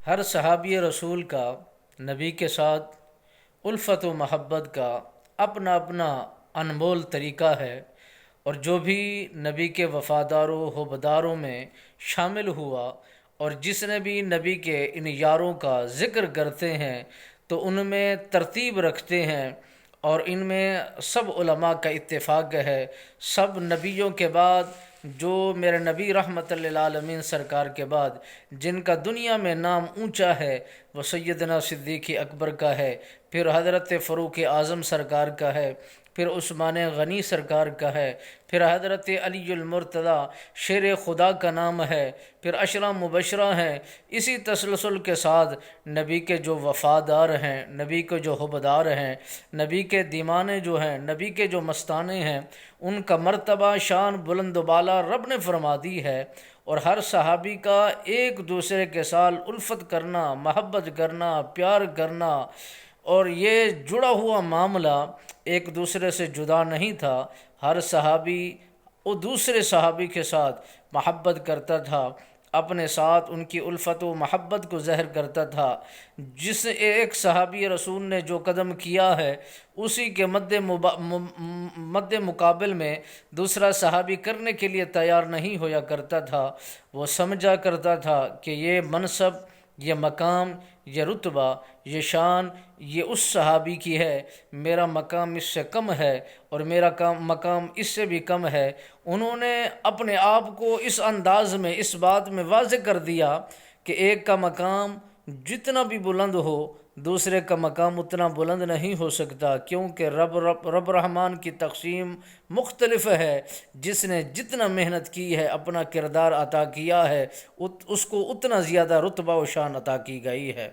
ہر صحابی رسول کا نبی کے ساتھ الفت و محبت کا اپنا اپنا انمول طریقہ ہے، اور جو بھی نبی کے وفاداروں ہوبداروں میں شامل ہوا اور جس نے بھی نبی کے ان یاروں کا ذکر کرتے ہیں تو ان میں ترتیب رکھتے ہیں، اور ان میں سب علماء کا اتفاق ہے، سب نبیوں کے بعد جو میرے نبی رحمت للعالمین سرکار کے بعد جن کا دنیا میں نام اونچا ہے وہ سیدنا صدیق اکبر کا ہے، پھر حضرت فاروق اعظم سرکار کا ہے، پھر عثمان غنی سرکار کا ہے، پھر حضرت علی المرتضیٰ شیر خدا کا نام ہے، پھر عشرہ مبشرہ ہیں۔ اسی تسلسل کے ساتھ نبی کے جو وفادار ہیں، نبی کے جو حبدار ہیں، نبی کے دیوانے جو ہیں، نبی کے جو مستانے ہیں، ان کا مرتبہ شان بلند و بالا رب نے فرما دی ہے، اور ہر صحابی کا ایک دوسرے کے ساتھ الفت کرنا، محبت کرنا، پیار کرنا، اور یہ جڑا ہوا معاملہ ایک دوسرے سے جدا نہیں تھا۔ ہر صحابی وہ دوسرے صحابی کے ساتھ محبت کرتا تھا، اپنے ساتھ ان کی الفت و محبت کو ظاہر کرتا تھا۔ جس ایک صحابی رسول نے جو قدم کیا ہے اسی کے مد مقابل میں دوسرا صحابی کرنے کے لیے تیار نہیں ہویا کرتا تھا۔ وہ سمجھا کرتا تھا کہ یہ منصب، یہ مقام، یہ رتبہ، یہ شان یہ اس صحابی کی ہے، میرا مقام اس سے کم ہے اور میرا مقام اس سے بھی کم ہے۔ انہوں نے اپنے آپ کو اس انداز میں، اس بات میں واضح کر دیا کہ ایک کا مقام جتنا بھی بلند ہو دوسرے کا مقام اتنا بلند نہیں ہو سکتا، کیونکہ رب رحمان کی تقسیم مختلف ہے۔ جس نے جتنا محنت کی ہے، اپنا کردار عطا کیا ہے، اس کو اتنا زیادہ رتبہ و شان عطا کی گئی ہے۔